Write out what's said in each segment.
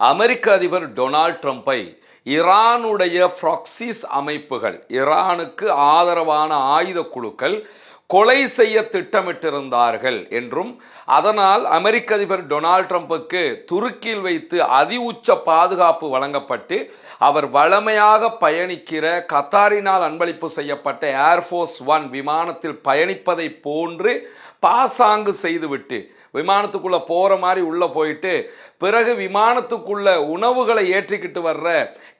அமெரிக்க அதிபர் டொனால்ட் ட்ரம்பை ஈரானுடைய ப்ராக்சிஸ் அமைப்புகள், ஈரானுக்கு ஆதரவான ஆயுத குழுக்கள் கொலை செய்ய திட்டமிட்டிருந்தார்கள் என்றும், அதனால் அமெரிக்க அதிபர் டொனால்ட் ட்ரம்புக்கு துருக்கியில் வைத்து அதி உச்ச பாதுகாப்பு வழங்கப்பட்டு அவர் வழமையாக பயணிக்கிற கத்தாரினால் அன்பளிப்பு செய்யப்பட்ட ஏர்ஃபோர்ஸ் 1 விமானத்தில் பயணிப்பதை போன்று பாசாங்கு செய்துவிட்டு விமானத்துக்குள்ள போற மாதிரி உள்ள போயிட்டு பிறகு விமானத்துக்குள்ள உணவுகளை ஏற்றிக்கிட்டு வர்ற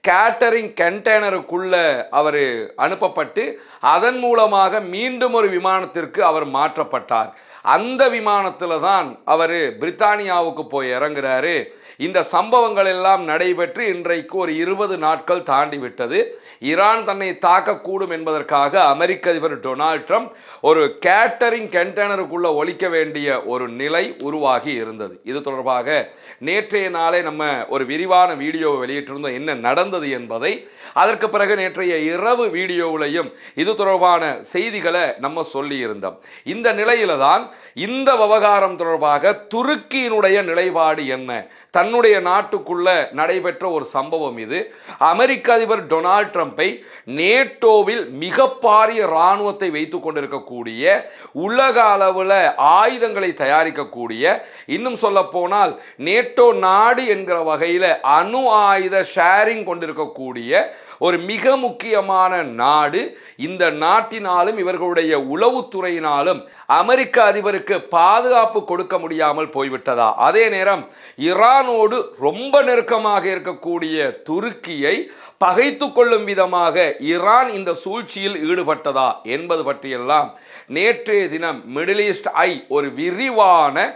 கேட்டரிங் கண்டெய்னருக்குள்ள அவர் அனுப்பப்பட்டு அதன் மூலமாக மீண்டும் ஒரு விமானத்திற்கு அவர் மாற்றப்பட்டார். அந்த விமானத்தில் தான் அவர் பிரித்தானியாவுக்கு போய் இறங்குறாரு. இந்த சம்பவங்கள் எல்லாம் நடைபெற்று இன்றைக்கு ஒரு 20 நாட்கள் தாண்டி விட்டது. ஈரான் தன்னை தாக்கக்கூடும் என்பதற்காக அமெரிக்க அதிபர் டொனால்ட் ட்ரம்ப் ஒரு கேட்டரிங் கண்டெய்னருக்குள்ள ஒலிக்க வேண்டிய ஒரு நிலை உருவாகி இருந்தது. இது தொடர்பாக நேற்றைய நாளே நம்ம ஒரு விரிவான வீடியோவை வெளியிட்டிருந்தோம், என்ன நடந்தது என்பதை. அதற்கு பிறகு நேற்றைய இரவு வீடியோவிலையும் இது தொடர்பான செய்திகளை நம்ம சொல்லி இருந்தோம். இந்த நிலையில தான் இந்த விவகாரம் தொடர்பாக துருக்கியினுடைய நிலைப்பாடு என்ன, தன்னுடைய நாட்டுக்குள்ள நடைபெற்ற ஒரு சம்பவம் இது. அமெரிக்க அதிபர் டொனால்ட் ட்ரம்பை நேட்டோவில் மிக பாரிய இராணுவத்தை வைத்துக் கொண்டிருக்கக்கூடிய, உலக அளவில் ஆயுதங்களை தயாரிக்கக்கூடிய, இன்னும் சொல்ல போனால் நேட்டோ நாடு என்கிற வகையில் அணு ஆயுத ஷேரிங் கொண்டிருக்கக்கூடிய ஒரு மிக முக்கியமான நாடு. இந்த நாட்டினாலும் இவர்களுடைய உளவுத்துறையினாலும் அமெரிக்க அதிபருக்கு பாதுகாப்பு கொடுக்க முடியாமல் போய்விட்டதா? அதே நேரம் ஈரானோடு ரொம்ப நெருக்கமாக இருக்கக்கூடிய துருக்கியை பகைத்து கொள்ளும் விதமாக ஈரான் இந்த சூழ்ச்சியில் ஈடுபட்டதா என்பது பற்றியெல்லாம் நேற்றைய தினம் மிடில் ஈஸ்ட் ஐ ஒரு விரிவான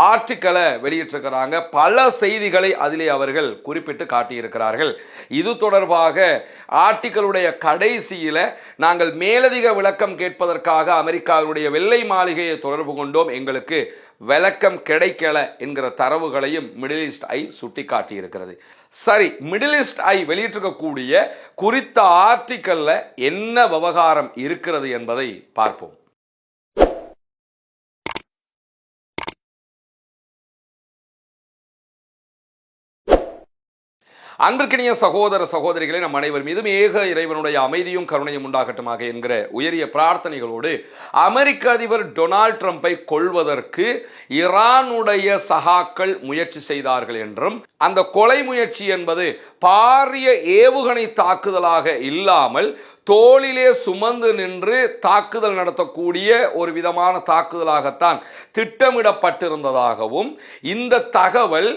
ஆர்டிக்கலை வெளியிட்டிருக்கிறாங்க. பல செய்திகளை அதிலே அவர்கள் குறிப்பிட்டு காட்டியிருக்கிறார்கள். இது தொடர்பாக ஆர்டிக்கலுடைய கடைசியில நாங்கள் மேலதிக விளக்கம் கேட்பதற்காக அமெரிக்காவுடைய வெள்ளை மாளிகையை தொடர்பு கொண்டோம், எங்களுக்கு விளக்கம் கிடைக்கல என்கிற தரவுகளையும் மிடில் ஈஸ்ட் ஐ சுட்டி காட்டியிருக்கிறது. சரி, மிடில் ஈஸ்ட் ஐ வெளியிட்டிருக்கக்கூடிய குறித்த ஆர்டிக்கல்ல என்ன விவகாரம் இருக்கிறது என்பதை பார்ப்போம். அன்பிற்கினிய சகோதர சகோதரிகளை, நம் அனைவர் மீதும் ஏக இறைவனுடைய அமைதியும் கருணையும் உண்டாகட்டுமாக என்கிற உயரிய பிரார்த்தனைகளோடு, அமெரிக்க அதிபர் டொனால்ட் ட்ரம்பை கொல்வதற்கு ஈரானுடைய சகாக்கள் முயற்சி செய்தார்கள் என்றும், அந்த கொலை முயற்சி என்பது பாரிய ஏவுகணை தாக்குதலாக இல்லாமல் தோளிலே சுமந்து நின்று தாக்குதல் நடத்தக்கூடிய ஒரு விதமான தாக்குதலாகத்தான் திட்டமிடப்பட்டிருந்ததாகவும், இந்த தகவல்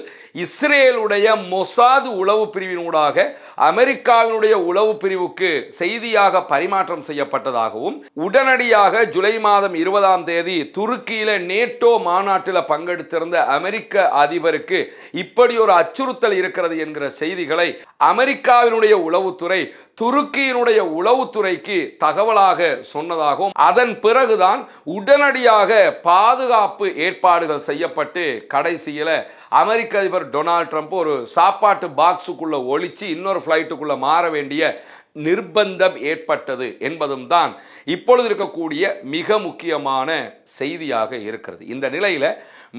இஸ்ரேலுடைய மொசாத் உளவு பிரிவினூடாக அமெரிக்காவினுடைய உளவு பிரிவுக்கு செய்தியாக பரிமாற்றம் செய்யப்பட்டதாகவும், உடனடியாக ஜூலை மாதம் 20ஆம் தேதி துருக்கியில நேட்டோ மாநாட்டில் பங்கெடுத்திருந்த அமெரிக்க அதிபருக்கு இப்படி ஒரு அச்சுறுத்தல் இருக்கிறது என்கிற செய்திகளை அமெரிக்காவினுடைய உளவுத்துறை துருக்கியினுடைய உளவுத்துறைக்கு தகவலாக சொன்னதாகவும், அதன் பிறகுதான் உடனடியாக பாதுகாப்பு ஏற்பாடுகள் செய்யப்பட்டு கடைசியில அமெரிக்க அதிபர் டொனால்ட் ட்ரம்ப் ஒரு சாப்பாட்டு பாக்ஸுக்குள்ள ஒளிச்சு இன்னொரு ஃபிளைட்டுக்குள்ள மாற வேண்டிய நிர்பந்தம் ஏற்பட்டது என்பதும் தான் இப்பொழுது இருக்கக்கூடிய மிக முக்கியமான செய்தியாக இருக்கிறது. இந்த நிலையில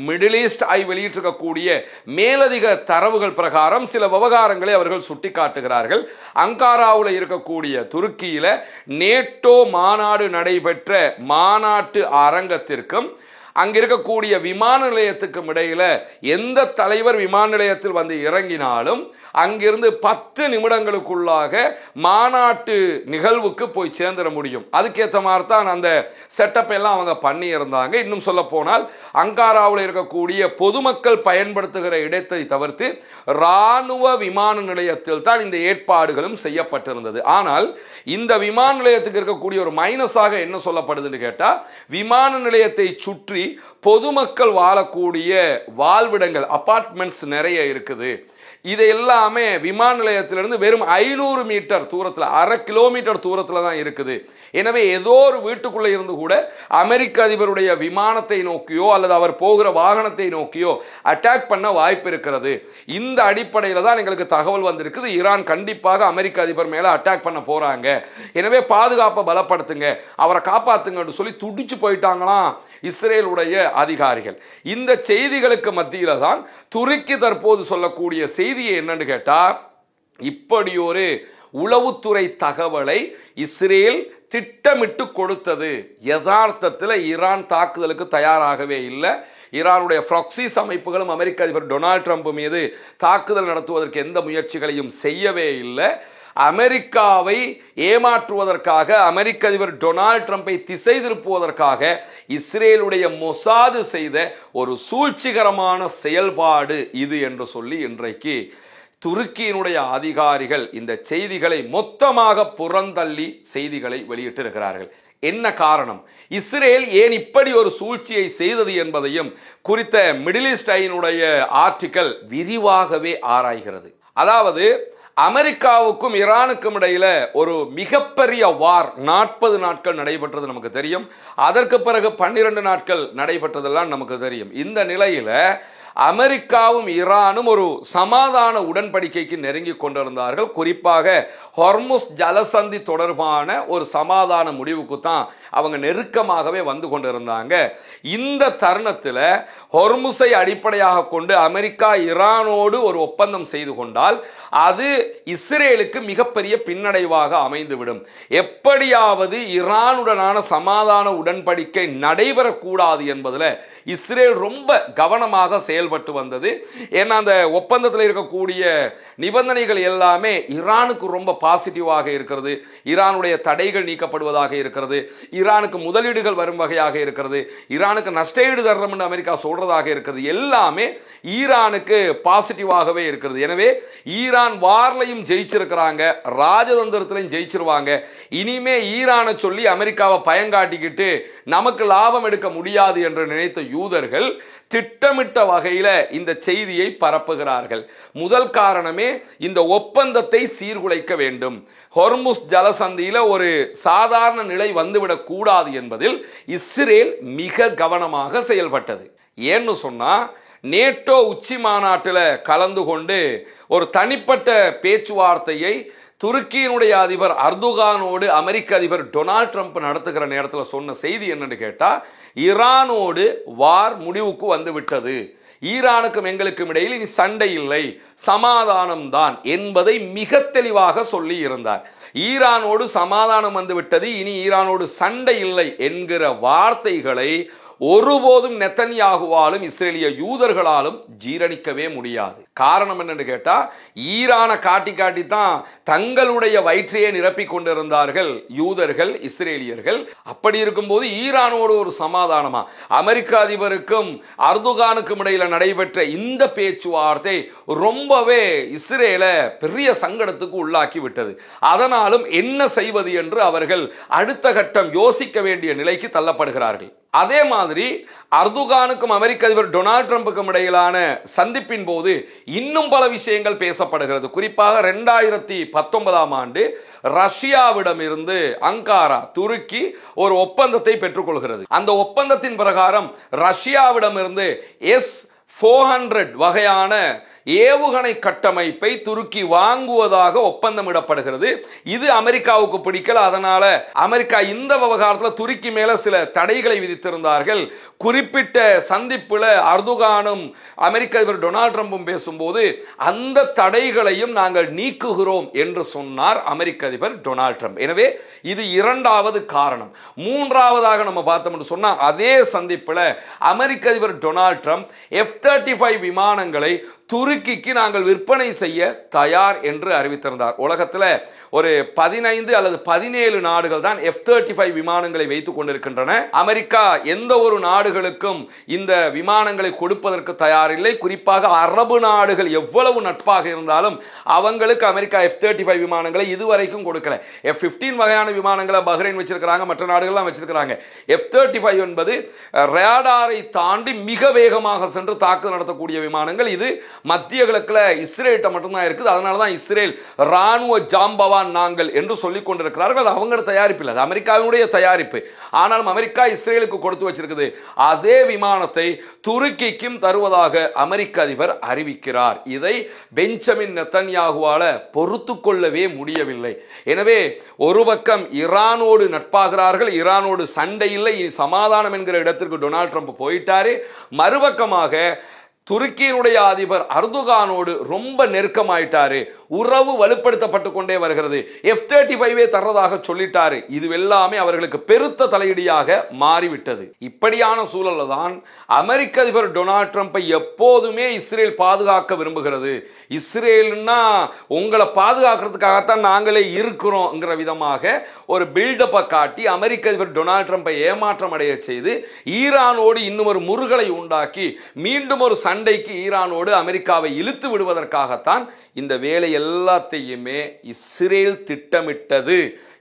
மிடில் ஈஸ்ட் ஐ வெளியிட்டிருக்கக்கூடிய மேலதிக தரவுகள் பிரகாரம் சில விவகாரங்களை அவர்கள் சுட்டிக்காட்டுகிறார்கள். அங்காராவில் இருக்கக்கூடிய துருக்கியில நேட்டோ மாநாடு நடைபெற்ற மாநாட்டு அரங்கத்திற்கும் அங்க இருக்கக்கூடிய விமான நிலையத்துக்கும் இடையில எந்த தலைவர் விமான நிலையத்தில் வந்து இறங்கினாலும் அங்கிருந்து 10 நிமிடங்களுக்குள்ளாக மாநாட்டு நிகழ்வுக்கு போய் சேர்ந்துட முடியும். அதுக்கேற்ற மாதிரி தான் அந்த செட்டப் எல்லாம் அவங்க பண்ணி இருந்தாங்க. இன்னும் சொல்ல போனால் அங்காராவில் இருக்கக்கூடிய பொதுமக்கள் பயன்படுத்துகிற இடத்தை தவிர்த்து இராணுவ விமான நிலையத்தில் தான் இந்த ஏற்பாடுகளும் செய்யப்பட்டிருந்தது. ஆனால் இந்த விமான நிலையத்துக்கு இருக்கக்கூடிய ஒரு மைனஸாக என்ன சொல்லப்படுதுன்னு கேட்டா, விமான நிலையத்தை சுற்றி பொதுமக்கள் வாழக்கூடிய வாழ்விடங்கள், அபார்ட்மெண்ட்ஸ் நிறைய இருக்குது. இது எல்லாமே விமான நிலையத்திலிருந்து வெறும் 500 மீட்டர் தூரத்தில், 1/2 கிலோமீட்டர் தூரத்தில் தான் இருக்குது. எனவே ஏதோ ஒரு வீட்டுக்குள்ளே இருந்து கூட அமெரிக்க அதிபருடைய விமானத்தை நோக்கியோ அல்லது அவர் போகிற வாகனத்தை நோக்கியோ அட்டாக் பண்ண வாய்ப்பு இருக்கிறது. இந்த அடிப்படையில் தான் எங்களுக்கு தகவல் வந்திருக்குது, ஈரான் கண்டிப்பாக அமெரிக்க அதிபர் மேலே அட்டாக் பண்ண போறாங்க, எனவே பாதுகாப்பை பலப்படுத்துங்க, அவரை காப்பாத்துங்கன்னு சொல்லி துடிச்சு போயிட்டாங்களாம் இஸ்ரேலுடைய அதிகாரிகள். இந்த செய்திகளுக்கு மத்தியில தான் துருக்கி தற்போது சொல்லக்கூடிய செய்தி செய்தி என்னன்னு கேட்டா, இப்படி ஒரு உளவுத்துறை தகவலை இஸ்ரேல் திட்டமிட்டு கொடுத்தது. யதார்த்தத்தில் ஈரான் தாக்குதலுக்கு தயாராகவே இல்லை. ஈரானுடைய ப்ராக்சிஸ் அமைப்புகளும் அமெரிக்க அதிபர் டொனால்ட் ட்ரம்ப் மீது தாக்குதல் நடத்துவதற்கு எந்த முயற்சிகளையும் செய்யவே இல்லை. அமெரிக்காவை ஏமாற்றுவதற்காக, அமெரிக்க அதிபர் டொனால்ட் ட்ரம்பை திசை திருப்புவதற்காக இஸ்ரேலுடைய மொசாது செய்த ஒரு சூழ்ச்சிகரமான செயல்பாடு இது என்று சொல்லி இன்றைக்கு துருக்கியினுடைய அதிகாரிகள் இந்த செய்திகளை மொத்தமாக புறந்தள்ளி செய்திகளை வெளியிட்டிருக்கிறார்கள். என்ன காரணம், இஸ்ரேல் ஏன் இப்படி ஒரு சூழ்ச்சியை செய்தது என்பதையும் குறித்த மிடில் ஈஸ்ட் ஐனுடைய ஆர்டிக்கல் விரிவாகவே ஆராய்கிறது. அதாவது அமெரிக்காவுக்கும் ஈரானுக்கும் இடையில ஒரு மிகப்பெரிய வார் 40 நாட்கள் நடைபெற்றது நமக்கு தெரியும். அதற்கு பிறகு 12 நாட்கள் நடைபெற்றதெல்லாம் நமக்கு தெரியும். இந்த நிலையில அமெரிக்காவும் ஈரானும் ஒரு சமாதான உடன்படிக்கைக்கு நெருங்கி கொண்டிருந்தார்கள். குறிப்பாக ஹொர்முஸ் ஜலசந்தி தொடர்பான ஒரு சமாதான முடிவுக்கு தான் அவங்க நெருக்கமாகவே வந்து கொண்டிருந்தாங்க. இந்த தருணத்தில் ஹொர்முஸை அடிப்படையாக கொண்டு அமெரிக்கா ஈரானோடு ஒரு ஒப்பந்தம் செய்து கொண்டால் அது இஸ்ரேலுக்கு மிகப்பெரிய பின்னடைவாக அமைந்துவிடும். எப்படியாவது ஈரானுடனான சமாதான உடன்படிக்கை நடைபெறக்கூடாது என்பதில் இஸ்ரேல் ரொம்ப கவனமாக செயல்பட்டு வந்தது. ஏன்னா அந்த ஒப்பந்தத்தில் இருக்கக்கூடிய நிபந்தனைகள் எல்லாமே ஈரானுக்கு ரொம்ப பாசிட்டிவாக இருக்கிறது. ஈரானுடைய தடைகள் நீக்கப்படுவதாக இருக்கிறது. ஈரானுக்கு முதலீடுகள் வரும் வகையாக இருக்கிறது. ஈரானுக்கு நஷ்டஈடு தர்றோம் என்று அமெரிக்கா சொல்றதாக இருக்கிறது. எல்லாமே ஈரானுக்கு பாசிட்டிவாகவே இருக்கிறது. எனவே ஈரான் வார்லையும் ஜெயிச்சிருக்கிறாங்க, ராஜதந்திரத்திலையும் ஜெயிச்சிருவாங்க. இனிமே ஈரானை சொல்லி அமெரிக்காவை பயங்காட்டிக்கிட்டு நமக்கு லாபம் எடுக்க முடியாது என்று நினைத்த யூதர்கள் திட்டமிட்ட வகையில் இந்த செய்தியை பரப்புகிறார்கள். முதல் காரணமே இந்த ஒப்பந்தத்தை சீர்குலைக்க வேண்டும். ஹொர்முஸ் ஜலசந்தியில் ஒரு சாதாரண நிலை வந்துவிடக் கூடாது என்பதில் இஸ்ரேல் மிக கவனமாக செயல்பட்டது. ஏன்னு சொன்னா, நேட்டோ உச்சி மாநாட்டில் கலந்து கொண்டு ஒரு தனிப்பட்ட பேச்சுவார்த்தையை துருக்கியினுடைய அதிபர் அர்துகானோடு அமெரிக்க அதிபர் டொனால்ட் ட்ரம்ப் நடத்துகிற நேரத்தில் சொன்ன செய்தி என்னன்னு கேட்டா, ஈரானோடு வார் முடிவுக்கு வந்து விட்டது, ஈரானுக்கும் எங்களுக்கும் இடையில் இனி சண்டை இல்லை, சமாதானம் தான் என்பதை மிக தெளிவாக சொல்லி இருந்தார். ஈரானோடு சமாதானம் வந்து விட்டது, இனி ஈரானோடு சண்டை இல்லை என்கிற வார்த்தைகளை ஒருபோதும் நெத்தன்யாகுவாலும் இஸ்ரேலிய யூதர்களாலும் ஜீரணிக்கவே முடியாது. காரணம் என்னன்னு கேட்டா, ஈரானை காட்டி காட்டி தான் தங்களுடைய வயிற்றையே நிரப்பிக் கொண்டிருந்தார்கள் யூதர்கள், இஸ்ரேலியர்கள். அப்படி இருக்கும்போது ஈரானோடு ஒரு சமாதானமா? அமெரிக்க அதிபருக்கும் அர்துகானுக்கும் இடையில நடைபெற்ற இந்த பேச்சுவார்த்தை ரொம்பவே இஸ்ரேலை பெரிய சங்கடத்துக்கு உள்ளாக்கி விட்டது. அதனாலும் என்ன செய்வது என்று அவர்கள் அடுத்த கட்டம் யோசிக்க வேண்டிய நிலைக்கு தள்ளப்படுகிறார்கள். அதே மாதிரி அர்துகானுக்கும் அமெரிக்க அதிபர் டொனால்ட் ட்ரம்புக்கும் இடையிலான சந்திப்பின் போது இன்னும் பல விஷயங்கள் பேசப்படுகிறது. குறிப்பாக 2019ஆம் ஆண்டு ரஷ்யாவிடம் இருந்து அங்காரா, துருக்கி ஒரு ஒப்பந்தத்தை பெற்றுக்கொள்கிறது. அந்த ஒப்பந்தத்தின் பிரகாரம் ரஷ்யாவிடம் இருந்து S-400 வகையான ஏவுகணை கட்டமைப்பை துருக்கி வாங்குவதாக ஒப்பந்தமிடப்படுகிறது. இது அமெரிக்காவுக்கு பிடிக்கல. அதனால அமெரிக்கா இந்த விவகாரத்தில் துருக்கி மேல சில தடைகளை விதித்திருந்தார்கள். குறிப்பிட்ட சந்திப்புல அர்துகானும் அமெரிக்க அதிபர் டொனால்ட் ட்ரம்பும் பேசும்போது அந்த தடைகளையும் நாங்கள் நீக்குகிறோம் என்று சொன்னார் அமெரிக்க அதிபர் டொனால்ட் ட்ரம்ப். எனவே இது இரண்டாவது காரணம். மூன்றாவதாக நம்ம பார்த்தோம் சொன்னா, அதே சந்திப்புல அமெரிக்க அதிபர் டொனால்ட் ட்ரம்ப் F-35 விமானங்களை துருக்கிக்கு நாங்கள் விற்பனை செய்ய தயார் என்று அறிவித்திருந்தார். உலகத்தில் ஒரு 15 அல்லது 17 நாடுகள் தான் F-35 விமானங்களை வைத்துக் கொண்டிருக்கின்றன. அமெரிக்கா எந்த ஒரு நாடுகளுக்கும் இந்த விமானங்களை கொடுப்பதற்கு தயாரில்லை. குறிப்பாக அரபு நாடுகள் எவ்வளவு நட்பாக இருந்தாலும் அவங்களுக்கு அமெரிக்கா F-35 விமானங்களை இதுவரைக்கும் கொடுக்கல. F-15 வகையான விமானங்களை பஹ்ரைன் வச்சிருக்கிறாங்க, மற்ற நாடுகள்லாம் வச்சிருக்கிறாங்க. F-35 என்பது ரேடாரை தாண்டி மிக வேகமாக சென்று தாக்குதல் நடத்தக்கூடிய விமானங்கள். இது மத்திய கிழக்குல இஸ்ரேல்கிட்ட மட்டும்தான் இருக்குது. அதனாலதான் இஸ்ரேல் ராணுவ ஜாம்பவான் நாங்கள் என்று சொல்லிக் கொண்டிருக்கிறார்கள். அது அவங்க தயாரிப்பு இல்லை, அது அமெரிக்காவினுடைய தயாரிப்பு. ஆனாலும் அமெரிக்கா இஸ்ரேலுக்கு கொடுத்து வச்சிருக்குது. அதே விமானத்தை துருக்கிக்கும் தருவதாக அமெரிக்க அதிபர் அறிவிக்கிறார். இதை பெஞ்சமின் நெத்தன்யாகுவால பொறுத்து கொள்ளவே முடியவில்லை. எனவே ஒரு பக்கம் ஈரானோடு நட்பாகிறார்கள், ஈரானோடு சண்டை இல்லை, இனி சமாதானம் என்கிற இடத்திற்கு டொனால்ட் ட்ரம்ப் போயிட்டாரு. மறுபக்கமாக துருக்கியினுடைய அதிபர் அர்துகானோடு ரொம்ப நெருக்கமாயிட்டாரு, உறவு வலுப்படுத்தப்பட்டு கொண்டே வருகிறது, F-35 தர்றதாக சொல்லிட்டாரு. இது எல்லாமே அவர்களுக்கு பெருத்த தலையீடியாக மாறிவிட்டது. இப்படியான சூழல்ல தான் அமெரிக்க அதிபர் டொனால்ட் ட்ரம்பை எப்போதுமே இஸ்ரேல் பாதுகாக்க விரும்புகிறது. இஸ்ரேல்னா உங்களை பாதுகாக்கிறதுக்காகத்தான் நாங்களே இருக்கிறோம்ங்கிற விதமாக ஒரு பில்டப்பை காட்டி அமெரிக்க அதிபர் டொனால்ட் ட்ரம்பை ஏமாற்றம் அடைய செய்து ஈரானோடு இன்னும் ஒரு முறுகலை உண்டாக்கி மீண்டும் ஒரு சண்டைக்கு ஈரானோடு அமெரிக்காவை இழுத்து விடுவதற்காகத்தான் இந்த வேலை எல்லாத்தையுமே இஸ்ரேல் திட்டமிட்டது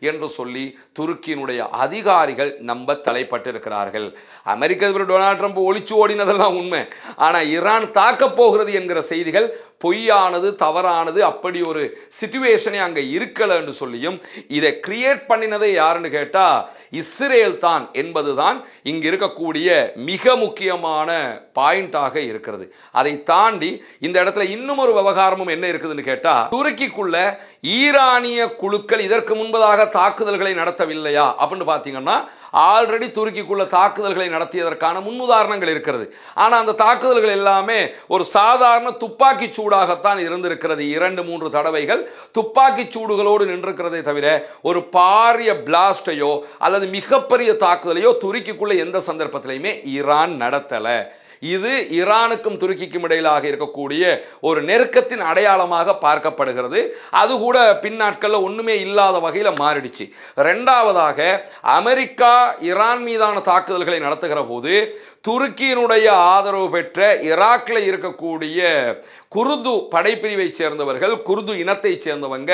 என்று சொல்லி துருக்கியினுடைய அதிகாரிகள் நம்ப தலைப்பட்டிருக்கிறார்கள். அமெரிக்க அதிபர் டொனால்ட் ட்ரம்ப் ஒளிச்சு ஓடினதெல்லாம் உண்மை, ஆனா ஈரான் தாக்க போகிறது என்கிற செய்திகள் பொய்யானது, தவறானது. அப்படி ஒரு சிச்சுவேஷனே அங்க இருக்கல என்று சொல்லியும் இதை கிரியேட் பண்ணினதை யாருன்னு கேட்டா இஸ்ரேல் தான் என்பதுதான் இங்க இருக்கக்கூடிய மிக முக்கியமான பாயிண்டாக இருக்கிறது. அதை தாண்டி இந்த இடத்துல இன்னும் ஒரு விவகாரமும் என்ன இருக்குதுன்னு கேட்டா, துருக்கிக்குள்ள ஈரானிய குழுக்கள் இதற்கு முன்பதாக தாக்குதல்களை நடத்தவில்லையா அப்படின்னு பாத்தீங்கன்னா ஆல்ரெடி துருக்கிக்குள்ள தாக்குதல்களை நடத்தியதற்கான முன்னுதாரணங்கள் இருக்கிறது. ஆனா அந்த தாக்குதல்கள் எல்லாமே ஒரு சாதாரண துப்பாக்கி சூடாகத்தான் இருந்திருக்கிறது. 2-3 தடவைகள் துப்பாக்கி சூடுகளோடு நின்றிருக்கிறதை தவிர ஒரு பாரிய பிளாஸ்டையோ அல்லது மிகப்பெரிய தாக்குதலையோ துருக்கிக்குள்ள எந்த சந்தர்ப்பத்திலையுமே ஈரான் நடத்தல. இது ஈரானுக்கும் துருக்கிக்கும் இடையிலாக இருக்கக்கூடிய ஒரு நெருக்கத்தின் அடையாளமாக பார்க்கப்படுகிறது. அது கூட பின்னாட்களில் ஒண்ணுமே இல்லாத வகையில் மாறிடுச்சு. இரண்டாவதாக அமெரிக்கா ஈரான் மீதான தாக்குதல்களை நடத்துகிற போது துருக்கியினுடைய ஆதரவு பெற்ற ஈராக்கில் இருக்கக்கூடிய குர்து படைப்பிரிவை சேர்ந்தவர்கள், குர்து இனத்தை சேர்ந்தவங்க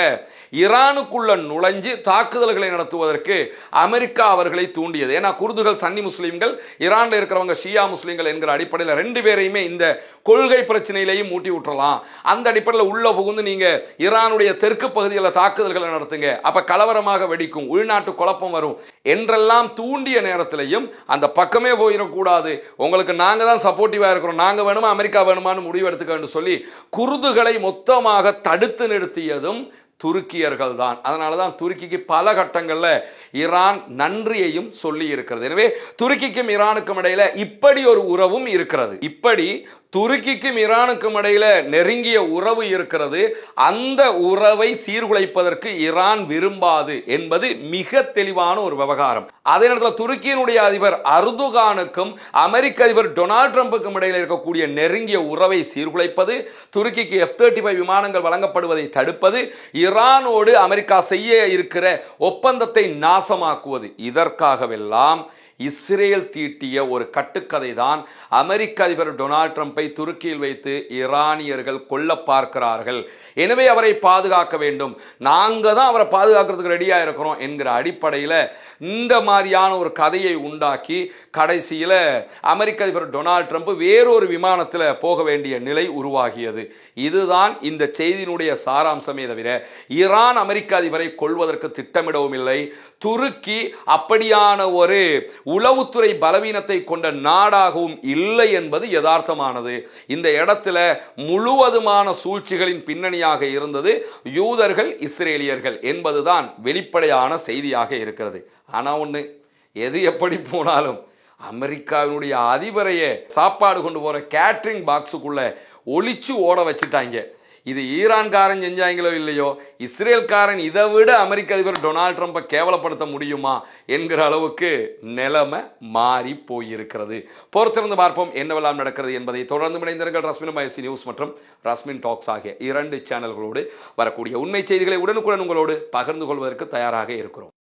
ஈரானுக்குள்ள நுழைஞ்சு தாக்குதல்களை நடத்துவதற்கு அமெரிக்கா அவர்களை தூண்டியது. ஏன்னா குர்துகள் சன்னி முஸ்லீம்கள், ஈரான்ல இருக்கிறவங்க ஷியா முஸ்லீம்கள் என்கிற அடிப்படையில் 2 பேரையுமே இந்த கொள்கை பிரச்சனையிலையும் மூட்டி விட்டுறலாம். அந்த அடிப்படையில் உள்ள புகுந்து நீங்க ஈரானுடைய தெற்கு பகுதியில் தாக்குதல்களை நடத்துங்க, அப்ப கலவரமாக வெடிக்கும், உள்நாட்டு குழப்பம் வரும் என்றெல்லாம் தூண்டிய நேரத்திலையும் அந்த பக்கமே போயிடக்கூடாது, உங்களுக்கு நாங்க தான் சப்போர்ட்டிவா இருக்கிறோம், நாங்க வேணுமா அமெரிக்கா வேணுமான்னு முடிவு எடுத்துக்கன்னு சொல்லி குர்துகளை மொத்தமாக தடுத்து நிறுத்தியதும் துருக்கியர்கள் தான். அதனாலதான் துருக்கிக்கு பல கட்டங்கள்ல ஈரான் நன்றியையும் சொல்லி இருக்கிறது. எனவே துருக்கிக்கும் ஈரானுக்கும் இடையில இப்படி ஒரு உறவும் இருக்கிறது. இப்படி துருக்கிக்கும் ஈரானுக்கும் இடையில நெருங்கிய உறவு இருக்கிறது. அந்த உறவை சீர்குலைப்பதற்கு ஈரான் விரும்பாது என்பது மிக தெளிவான ஒரு விவகாரம். அதே நேரத்தில் துருக்கியினுடைய அதிபர் அர்துகானுக்கும் அமெரிக்க அதிபர் டொனால்ட் ட்ரம்புக்கும் இடையில இருக்கக்கூடிய நெருங்கிய உறவை சீர்குலைப்பது, துருக்கிக்கு F-35 விமானங்கள் வழங்கப்படுவதை தடுப்பது, ஈரானோடு அமெரிக்கா செய்ய இருக்கிற ஒப்பந்தத்தை நாசமாக்குவது, இதற்காகவெல்லாம் இஸ்ரேல் தீட்டிய ஒரு கட்டுக்கதை தான் அமெரிக்க அதிபர் டொனால்ட் ட்ரம்பை துருக்கியில் வைத்து ஈரானியர்கள் கொல்ல பார்க்கிறார்கள். எனவே அவரை பாதுகாக்க வேண்டும், நாங்க தான் அவரை பாதுகாக்கிறதுக்கு ரெடியா இருக்கிறோம் என்கிற அடிப்படையில் இந்த மாதிரியான ஒரு கதையை உண்டாக்கி கடைசியில அமெரிக்க அதிபர் டொனால்ட் ட்ரம்ப் வேறொரு விமானத்தில் போக வேண்டிய நிலை உருவாகியது. இதுதான் இந்த செய்தியினுடைய சாராம்சமே தவிர ஈரான் அமெரிக்க அதிபரை கொள்வதற்கு திட்டமிடவும் இல்லை. துருக்கி அப்படியான ஒரு உளவுத்துறை பலவீனத்தை கொண்ட நாடாகவும் இல்லை என்பது யதார்த்தமானது. இந்த இடத்துல முழுவதுமான சூழ்ச்சிகளின் பின்னணியாக இருந்தது யூதர்கள், இஸ்ரேலியர்கள் என்பதுதான் வெளிப்படையான செய்தியாக இருக்கிறது. ஆனா ஒண்ணு, எது எப்படி போனாலும் அமெரிக்காவினுடைய அதிபரையே சாப்பாடு கொண்டு போற கேட்டரிங் பாக்ஸுக்குள்ள ஒளிச்சு ஓட வச்சுட்டாங்க. இது ஈரான்காரன் செஞ்சாங்களோ இல்லையோ, இஸ்ரேல்காரன் இதை விட அமெரிக்க அதிபர் டொனால்ட் ட்ரம்பை கேவலப்படுத்த முடியுமா என்கிற அளவுக்கு நிலைமை மாறி போயிருக்கிறது. பொறுத்திருந்து பார்ப்போம் என்னவெல்லாம் நடக்கிறது என்பதை. தொடர்ந்து இணைந்திருங்கள் ரஸ்மின் மயசி நியூஸ் மற்றும் ரஸ்மின் டாக்ஸ் ஆகிய 2 சேனல்களோடு. வரக்கூடிய உண்மை செய்திகளை உடனுக்குடன் உங்களோடு பகிர்ந்து கொள்வதற்கு தயாராக இருக்கிறோம்.